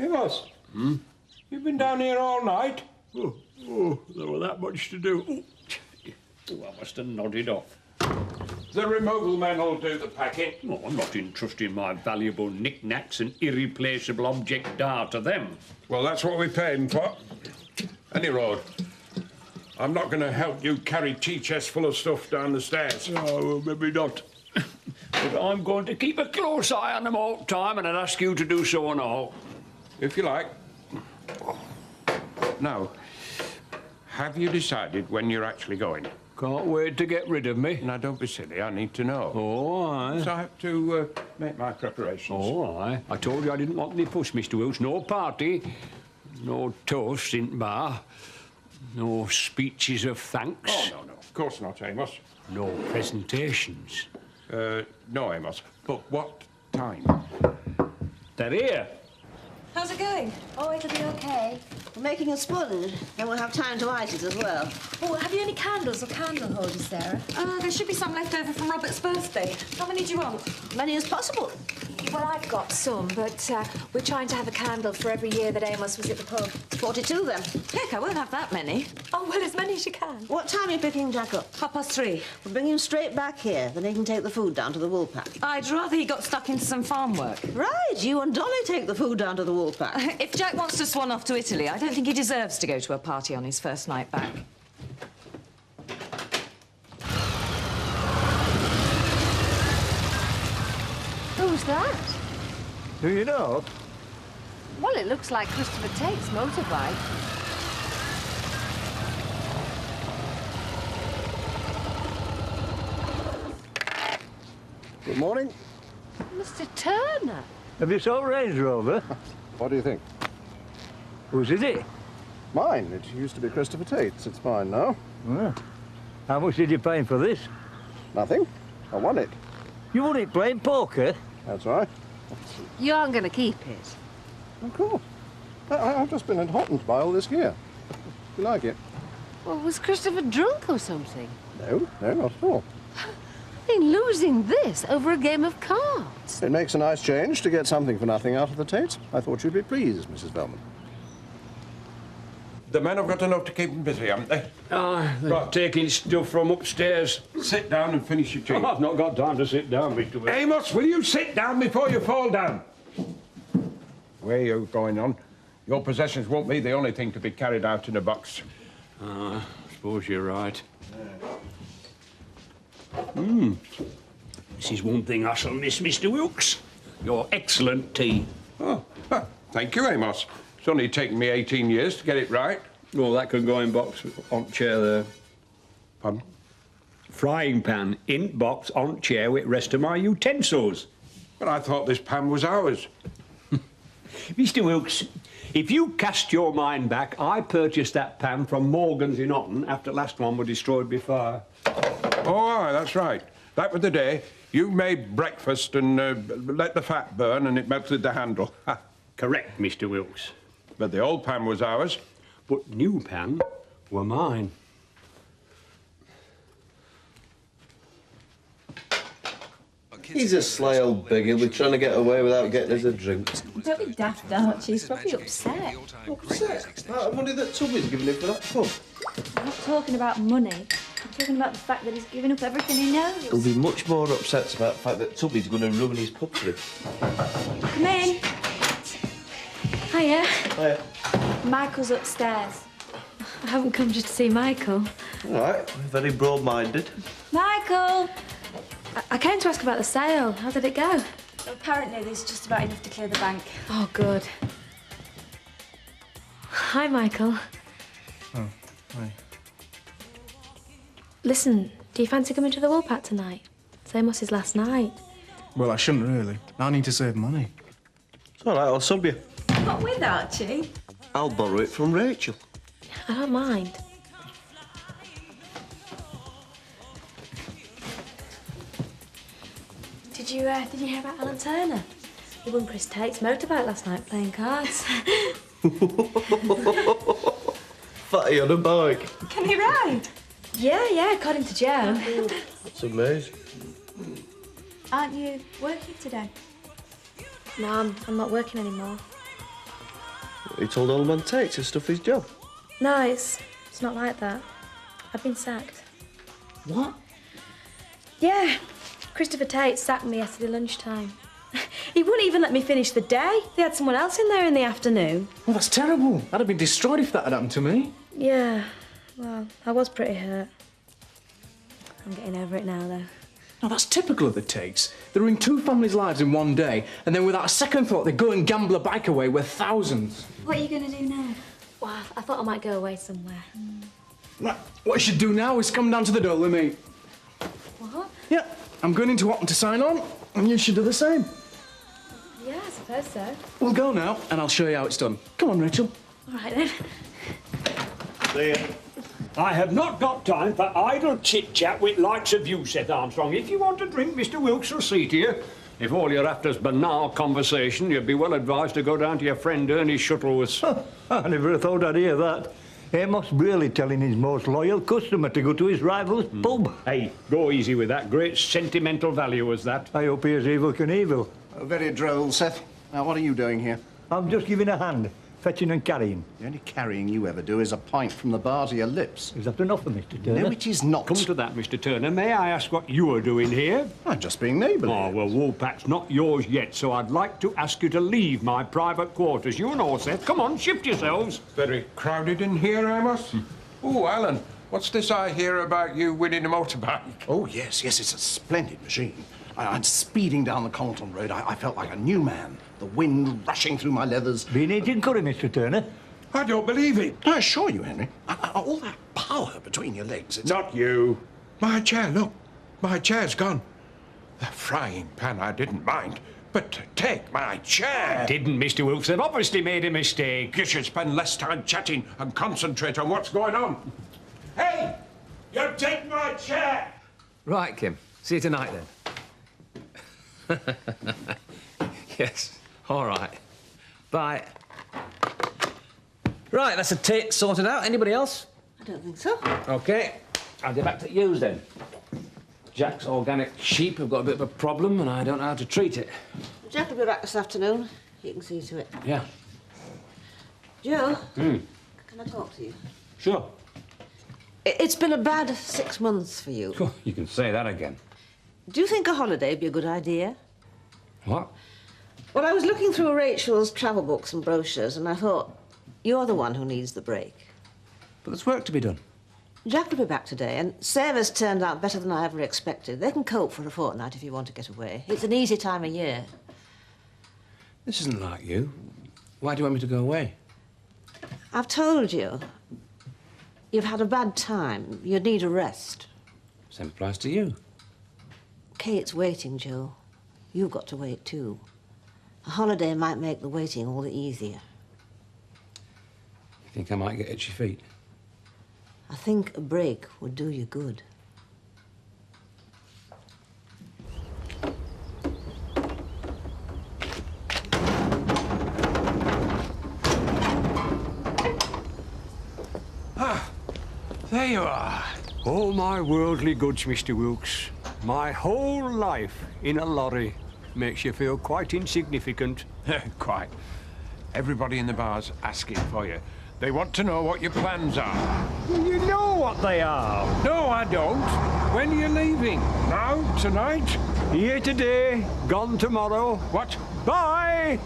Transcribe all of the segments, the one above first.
Amos. You've been down here all night? Oh, there were that much to do. Oh, I must have nodded off. The removal men will do the packing. Oh, I'm not entrusting my valuable knickknacks and irreplaceable object d'art to them. Well, that's what we pay them for. Any road. I'm not going to help you carry tea chests full of stuff down the stairs. Oh, well, maybe not. But I'm going to keep a close eye on them all the time, and I'd ask you to do so and all. If you like. Now, have you decided when you're actually going? Can't wait to get rid of me. Now, don't be silly. I need to know. Oh, aye. So I have to make my preparations. Oh, aye. I told you I didn't want any puss, Mr. Wilkes. No party, no toast in bar, no speeches of thanks. Oh, no. Of course not, Amos. No presentations. No, Amos. But what time? They're here. How's it going? Oh, it'll be okay. We're making a sponge, then we'll have time to ice it as well. Oh, have you any candles or candle holders, Sarah? There should be some left over from Robert's birthday. How many do you want? Many as possible. Well, I've got some, but we're trying to have a candle for every year that Amos was at the pub. 42 then. Heck, I won't have that many. Oh, well, as many as you can. What time are you picking Jack up? 3:30. We'll bring him straight back here, then he can take the food down to the wool pack. I'd rather he got stuck into some farm work. Right, you and Dolly take the food down to the wool pack. If Jack wants to swan off to Italy, I don't think he deserves to go to a party on his first night back. Who's that? Do you know? Well, it looks like Christopher Tate's motorbike. Good morning. Mr. Turner. Have you sold Range Rover? What do you think? Whose is it? Mine. It used to be Christopher Tate's. It's mine now. Well, how much did you pay for this? Nothing. I won it. You won it playing poker? That's right. You aren't going to keep it. Of course. I've just been at Hotton to buy all this gear. You like it? Well, was Christopher drunk or something? No, not at all. I mean, losing this over a game of cards. It makes a nice change to get something for nothing out of the Tates. I thought you'd be pleased, Mrs. Velman. The men have got enough to keep them busy, haven't they? They're taking stuff from upstairs. Sit down and finish your tea. Oh, I've not got time to sit down, Mr. Wilkes. Amos, will you sit down before you fall down? Where are you going on? Your possessions won't be the only thing to be carried out in a box. I suppose you're right. This is one thing I shall miss, Mr. Wilkes. Your excellent tea. Oh, thank you, Amos. It's only taken me 18 years to get it right. Oh, that can go in box on chair there. Pardon? Frying pan in box on chair with rest of my utensils. But I thought this pan was ours. Mr. Wilkes, if you cast your mind back, I purchased that pan from Morgan's in Otten after the last one was destroyed by fire. Oh, aye, that's right. That was the day you made breakfast and let the fat burn and it melted the handle. Correct, Mr. Wilkes. But the old pan was ours. But new pan were mine. He's a sly old beggar. He'll be trying to get away without getting us a drink. Don't be daft, Archie. He's probably upset. Upset? About the money that Tubby's given him for that pub. I'm not talking about money. I'm talking about the fact that he's given up everything he knows. He'll be much more upset about the fact that Tubby's going to ruin his pub for him. Come in. Hiya. Hiya. Michael's upstairs. I haven't come just to see Michael. All right, very broad-minded. Michael! I came to ask about the sale. How did it go? Apparently, there's just about enough to clear the bank. Oh, good. Hi, Michael. Oh, hi. Listen, do you fancy coming to the Woolpack tonight? It's Amos's last night. Well, I shouldn't really. I need to save money. It's all right, I'll sub you. Not with Archie. I'll borrow it from Rachel. I don't mind. Did you hear about Alan Turner? He won Chris Tate's motorbike last night playing cards. Fatty on a bike. Can he ride? Yeah, according to Joe. That's amazing. Aren't you working today? No, I'm not working anymore. He told old man Tate to stuff his job. No, it's not like that. I've been sacked. What? Yeah, Christopher Tate sacked me yesterday lunchtime. He wouldn't even let me finish the day. They had someone else in there in the afternoon. Well, that's terrible. I'd have been destroyed if that had happened to me. Yeah, well, I was pretty hurt. I'm getting over it now, though. No, that's typical of the Tates. They ruin two families' lives in one day, and then without a second thought, they go and gamble a bike away worth thousands. What are you going to do now? Well, I thought I might go away somewhere. Right, what you should do now is come down to the door with me. What? Yeah, I'm going into Watton to sign on, and you should do the same. Yeah, I suppose so. We'll go now, and I'll show you how it's done. Come on, Rachel. All right, then. See ya. I have not got time for idle chit-chat with likes of you, Seth Armstrong. If you want a drink, Mr. Wilkes will see to you. If all you're after is banal conversation, you'd be well advised to go down to your friend Ernie Shuttleworth's. I never thought I'd hear that. Amos really telling his most loyal customer to go to his rival's pub. Hey, go easy with that. Great sentimental value as that. I hope he is evil Knievel. Very droll, Seth. Now, what are you doing here? I'm just giving a hand, fetching and carrying. The only carrying you ever do is a pint from the bar to your lips. Is that enough for Mr. Turner? No, it is not. Come to that, Mr. Turner. May I ask what you are doing here? I'm just being neighbourly. Oh, well, Woolpack's not yours yet, so I'd like to ask you to leave my private quarters. You and all, Seth. Come on, shift yourselves. Very crowded in here, Amos. Oh, Alan, what's this I hear about you winning a motorbike? Oh, yes, it's a splendid machine. I'm speeding down the Compton Road. I felt like a new man. The wind rushing through my leathers. Been eating curry, Mr. Turner? I don't believe it. I assure you, Henry, all that power between your legs. It's... Not you. My chair, look. My chair's gone. The frying pan I didn't mind. But to take my chair... Didn't, Mr. Wilkes. They've obviously made a mistake. You should spend less time chatting and concentrate on what's going on. Hey! You take my chair! Right, Kim. See you tonight, then. Yes. All right. Bye. Right, that's a Tate sorted out. Anybody else? I don't think so. OK. I'll get back to yous, then. Jack's organic sheep have got a bit of a problem, and I don't know how to treat it. Jack will be back this afternoon. You can see to it. Yeah. Joe, can I talk to you? Sure. It's been a bad 6 months for you. Oh, you can say that again. Do you think a holiday would be a good idea? What? Well, I was looking through Rachel's travel books and brochures, and I thought, you're the one who needs the break. But there's work to be done. Jack will be back today, and Sarah's turned out better than I ever expected. They can cope for a fortnight if you want to get away. It's an easy time of year. This isn't like you. Why do you want me to go away? I've told you. You've had a bad time. You need a rest. Same applies to you. Kate's waiting, Joe. You've got to wait, too. A holiday might make the waiting all the easier. You think I might get itchy feet? I think a break would do you good. Ah, there you are. Oh, my worldly goods, Mr. Wilkes. My whole life in a lorry makes you feel quite insignificant. Quite. Everybody in the bar's asking for you. They want to know what your plans are. You know what they are. No, I don't. When are you leaving? Now? Tonight? Here today, gone tomorrow. What? Bye!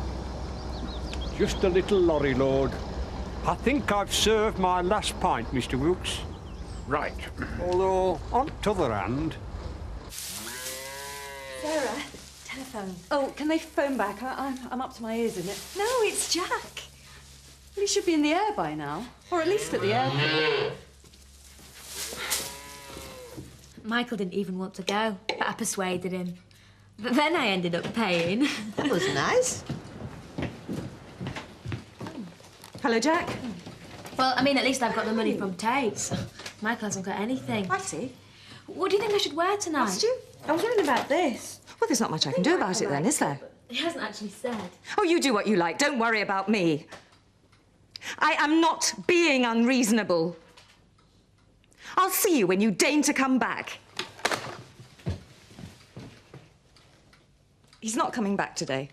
Just a little lorry load. I think I've served my last pint, Mr. Wilkes. Right. Although, on t'other hand... Sarah, telephone. Oh, can they phone back? I'm up to my ears in it. No, it's Jack. Well, he should be in the air by now. Or at least at the airport. Michael didn't even want to go, but I persuaded him. But then I ended up paying. That was nice. Hello, Jack. Well, I mean, at least I've got the money from Tate's. Michael hasn't got anything. I see. What do you think I should wear tonight? Costume? I was wondering about this. Well, there's not much I can do about it then, is there? He hasn't actually said. Oh, you do what you like. Don't worry about me. I am not being unreasonable. I'll see you when you deign to come back. He's not coming back today.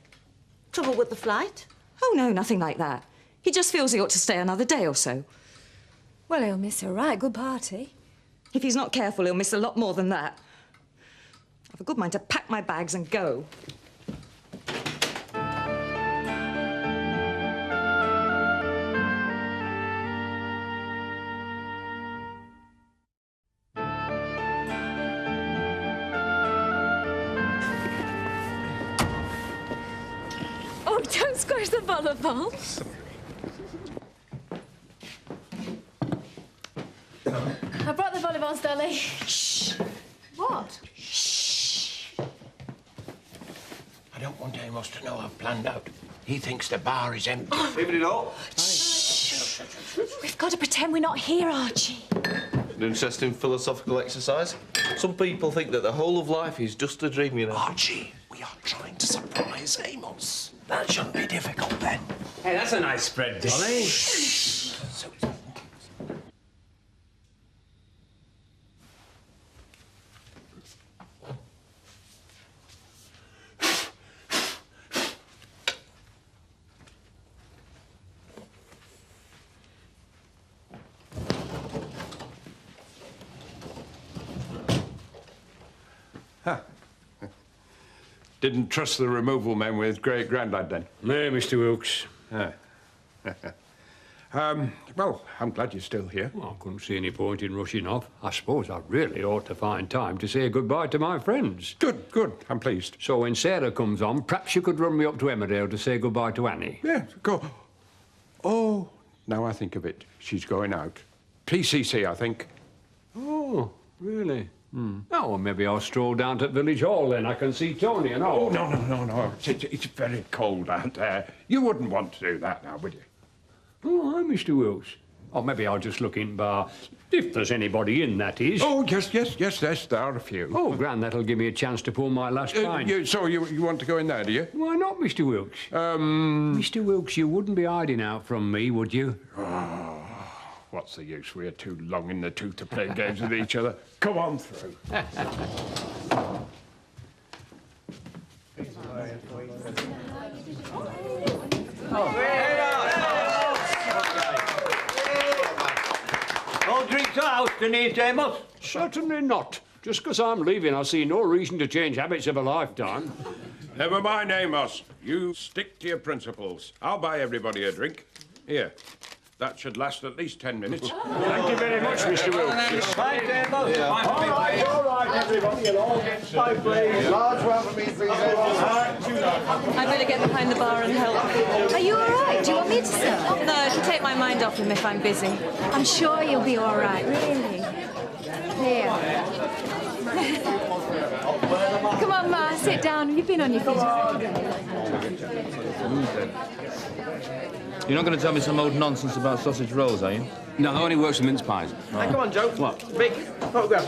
Trouble with the flight? Oh, no, nothing like that. He just feels he ought to stay another day or so. Well, he'll miss a right good party. If he's not careful, he'll miss a lot more than that. I've a good mind to pack my bags and go. Oh, don't squash the volleyball. I brought the volleyballs, Dolly. Shh. What? I don't want Amos to know I've planned out. He thinks the bar is empty. Leave it all. Shh. We've got to pretend we're not here, Archie. An interesting philosophical exercise. Some people think that the whole of life is just a dream, you know. Archie, we are trying to surprise Amos. That shouldn't be difficult, then. Hey, that's a nice spread, Dolly. Didn't trust the removal men with great-granddad, then? No, Mr. Wilkes. Ah. Well, I'm glad you're still here. Well, I couldn't see any point in rushing off. I suppose I really ought to find time to say goodbye to my friends. Good, good. I'm pleased. So when Sarah comes on, perhaps you could run me up to Emmerdale to say goodbye to Annie. Yeah, go. Oh, now I think of it. She's going out. PCC, I think. Oh, really? Oh, well, maybe I'll stroll down to Village Hall then. I can see Tony and all. Oh, no. It's very cold out there. You wouldn't want to do that now, would you? Oh, hi, Mr. Wilkes. Or maybe I'll just look in bar. If there's anybody in, that is. Oh, yes, there are a few. Oh, grand, that'll give me a chance to pull my last pint. So you want to go in there, do you? Why not, Mr. Wilkes? Mr. Wilkes, you wouldn't be hiding out from me, would you? Oh, what's the use? We're too long in the tooth to play games with each other. Come on through. No drinks are house tonight, Amos? Certainly not. Just because I'm leaving, I see no reason to change habits of a lifetime. Never mind, Amos. You stick to your principles. I'll buy everybody a drink. Here. That should last at least 10 minutes. Thank you very much, Mr. Wilkes. Bye, Amos. Yeah. All right, everybody. You'll all get Bye, please. Large one for me, please. I better get behind the bar and help. Are you all right? Do you want me to serve? No, it'll take my mind off him if I'm busy. I'm sure you'll be all right, really. Here. Come on, Ma, sit down. You've been on your feet all day. You're not going to tell me some old nonsense about sausage rolls, are you? No, that only works for mince pies. Oh. Hey, come on, Joe. What? Big photograph.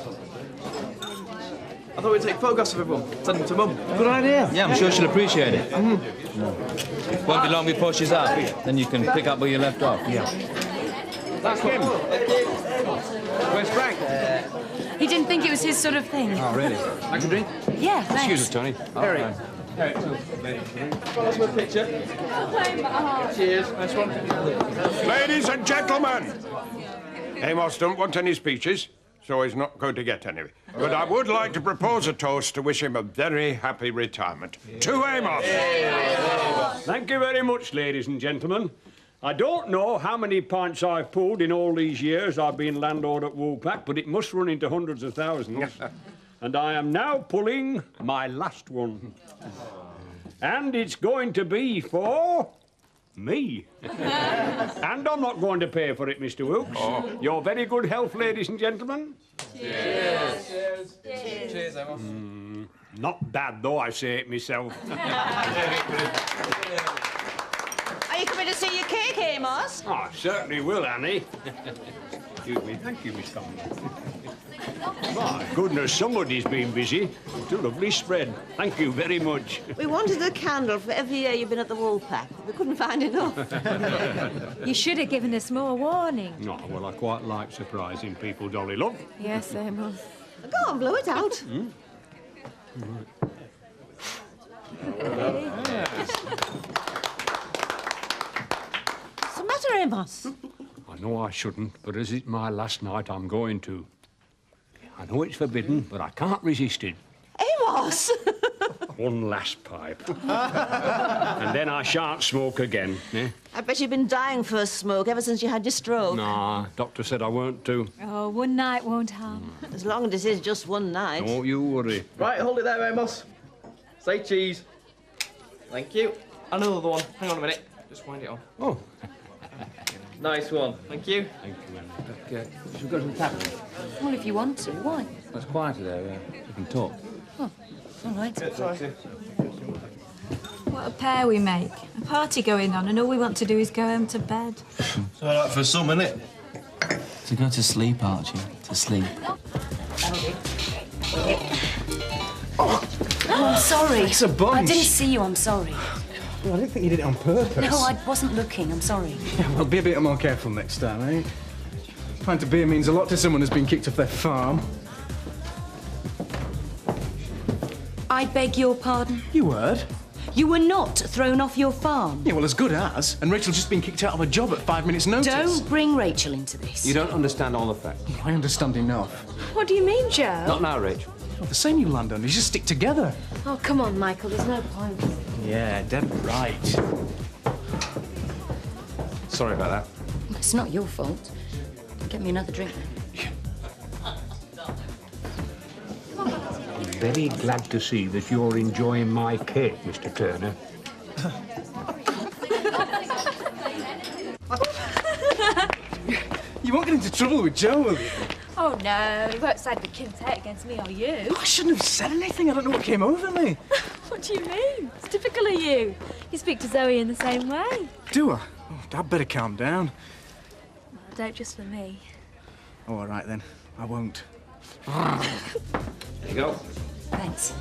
I thought we'd take photographs of everyone. Send them to Mum. Good idea. Yeah, I'm sure she'll appreciate it. Won't be long before she's out. Then you can pick up where you left off. Yeah. That's him. Where's Frank? He didn't think it was his sort of thing. Oh, really? Like a drink? Yeah, thanks. Excuse us, Tony. Harry. Follow us with a picture. Cheers. Nice one. Ladies and gentlemen, Amos don't want any speeches, so he's not going to get any. But I would like to propose a toast to wish him a very happy retirement. To Amos! Thank you very much, ladies and gentlemen. I don't know how many pints I've pulled in all these years I've been landlord at Woolpack, but it must run into hundreds of thousands. And I am now pulling my last one. And it's going to be for me. And I'm not going to pay for it, Mr. Wilkes. Oh. Your very good health, ladies and gentlemen. Cheers. Cheers. Cheers. Cheers, Amos. Not bad, though, I say it myself. Are you coming to see your cake, Amos? I certainly will, Annie. Excuse me. Thank you, Miss Conway. My goodness, somebody's been busy. It's a lovely spread. Thank you very much. We wanted a candle for every year you've been at the Woolpack. We couldn't find enough. You should have given us more warning. Oh, well, I quite like surprising people, Dolly, love. Yes, Amos. Go on, blow it out. Amos. I know I shouldn't, but as it's my last night, I'm going to. I know it's forbidden, but I can't resist it. Amos! One last pipe. And then I shan't smoke again, eh? I bet you've been dying for a smoke ever since you had your stroke. Nah, doctor said I weren't to. Oh, one night won't harm. As long as it is just one night. Don't you worry. Right, hold it there, Amos. Say cheese. Thank you. Another one. Hang on a minute. Just wind it on. Oh. Nice one. Thank you. Thank you, Emma. Should we go to the tavern? Well, if you want to, why? It's quieter there, we can talk. Oh, all right. Sorry. What a pair we make. A party going on, and all we want to do is go home to bed. It's all right for some, innit? To go to sleep, Archie. To sleep. Oh, I'm sorry. It's a bunch. I didn't see you, I'm sorry. Well, I didn't think you did it on purpose. No, I wasn't looking, I'm sorry. Yeah, well, be a bit more careful next time, eh? A pint of beer means a lot to someone who's been kicked off their farm. I beg your pardon? You heard? You were not thrown off your farm. Yeah, well, as good as. And Rachel's just been kicked out of a job at 5 minutes' notice. Don't bring Rachel into this. You don't understand all the facts. I understand enough. What do you mean, Joe? Not now, Rachel. Well, the same you landowners, just stick together. Oh, come on, Michael, there's no point. Yeah, dead right. Sorry about that. It's not your fault. Get me another drink. I'm very glad to see that you're enjoying my cake, Mr. Turner. You won't get into trouble with Joe, will you? Oh, no, he won't side with Kim's head against me or you. I shouldn't have said anything. I don't know what came over me. What do you mean? It's typical of you. You speak to Zoe in the same way. Do I? Oh, Dad better calm down. Well, don't just for me. Oh, all right, then. I won't. There you go. Thanks.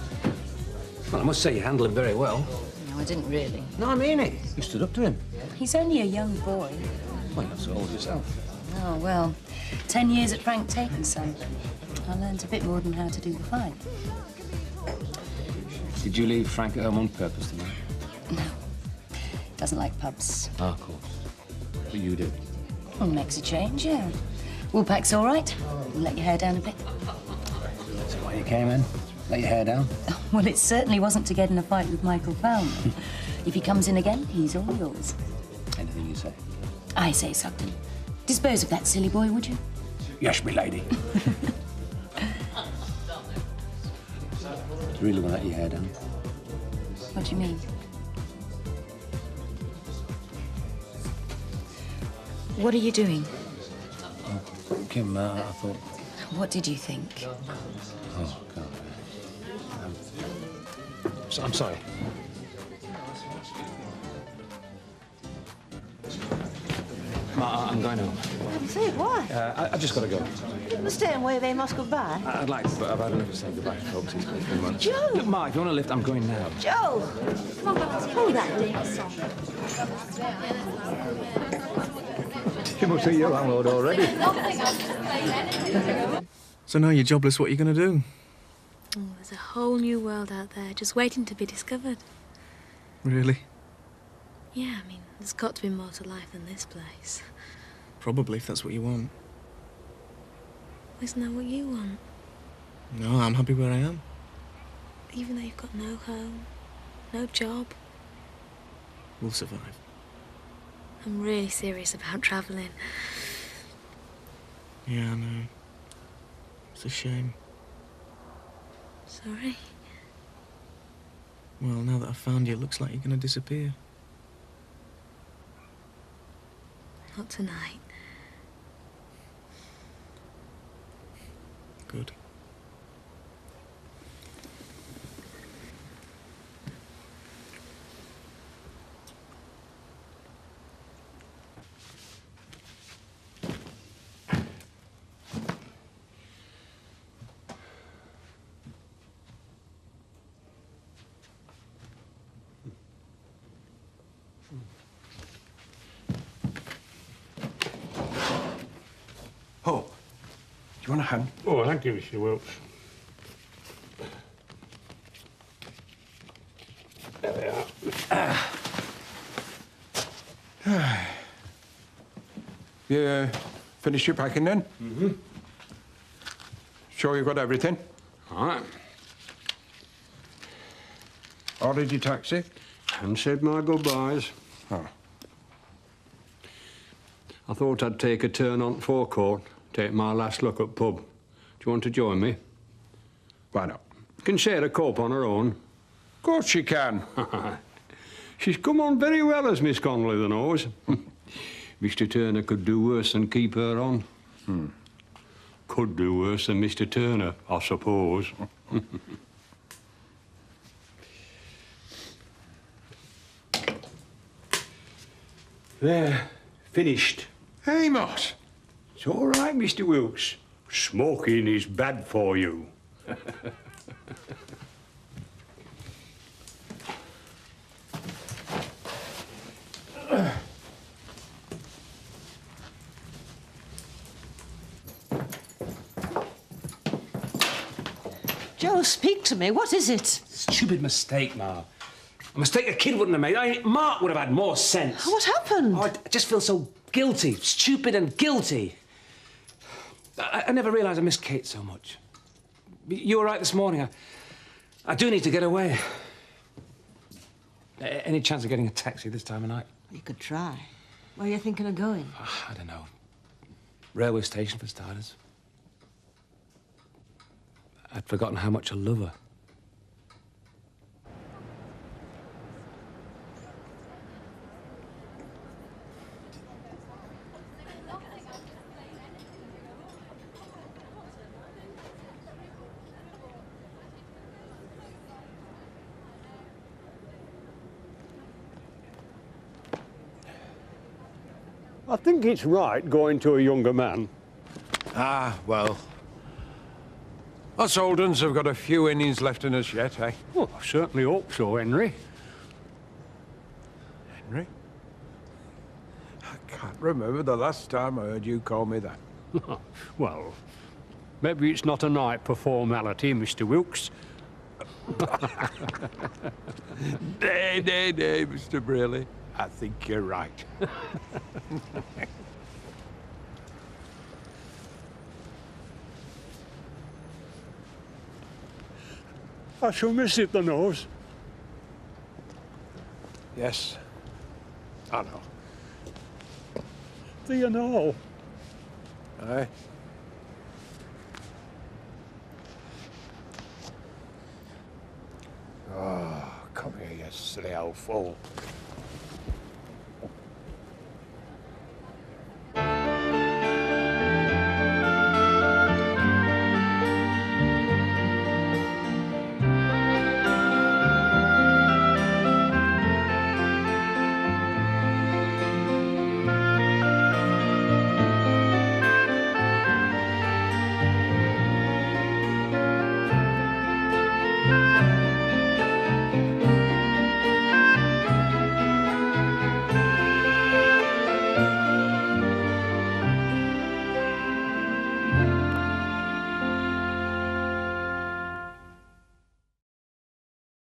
Well, I must say you handle him very well. No, I didn't really. No, I mean it. You stood up to him. He's only a young boy. Well, you're not so old yourself. Oh, well, 10 years at Frank Taken's son. I learned a bit more than how to do the fight. Did you leave Frank at home on purpose tonight? No. Doesn't like pubs. Oh, of course. But you did. Well, makes a change, yeah. Woolpack's all right. You let your hair down a bit. So why you came in? Let your hair down? Well, it certainly wasn't to get in a fight with Michael Fowler. If he comes in again, he's all yours. Anything you say. I say, Sugden. Dispose of that silly boy, would you? Yes, me lady. Do you really want to let your hair down? What do you mean? What are you doing? Oh, Kim, I thought... What did you think? Oh, God. I'm sorry. I'm going home. Say, why? I've just got to go. You must stay and wave Amos goodbye. I'd like to, but I've had enough of saying goodbye to folks. It's been months. Joe! Look, Ma, if you want to lift, I'm going now. Joe! Hold that dick. You must see your landlord already. So now you're jobless, what are you going to do? Oh, there's a whole new world out there just waiting to be discovered. Really? Yeah, I mean, there's got to be more to life than this place. Probably, if that's what you want. Isn't that what you want? No, I'm happy where I am. Even though you've got no home, no job. We'll survive. I'm really serious about travelling. Yeah, I know. It's a shame. Sorry. Well, now that I've found you, it looks like you're going to disappear. Not tonight. Good. Oh, do you want a hand? Oh, thank you, Mr. Wilkes. There we are. You finished your packing then? Mm-hmm. Sure you've got everything? All right. Ordered your taxi? And said my goodbyes. Oh. I thought I'd take a turn on forecourt, take my last look at pub. Do you want to join me? Why not? Can share a cope on her own. Of course she can. She's come on very well as Miss Connolly, the knows. Mr. Turner could do worse than keep her on. Could do worse than Mr. Turner, I suppose. There, finished. Amos! It's all right, Mr. Wilkes. Smoking is bad for you. Joe, speak to me. What is it? Stupid mistake, Ma. A mistake a kid wouldn't have made. I mean, Mark would have had more sense. What happened? Oh, I just feel so guilty. Stupid and guilty. I never realised I missed Kate so much. You were right this morning. I do need to get away. Any chance of getting a taxi this time of night? You could try. Where are you thinking of going? I don't know. Railway station, for starters. I'd forgotten how much I love her. I think it's right going to a younger man. Ah, well. Us old uns have got a few innings left in us yet, eh? Well, I certainly hope so, Henry. Henry? I can't remember the last time I heard you call me that. Well, maybe it's not a night for formality, Mr. Wilkes. Nay, Mr. Braley. I think you're right. I shall miss it, the nose. Yes, I know. Do you know? Aye. Oh, come here, you silly old fool.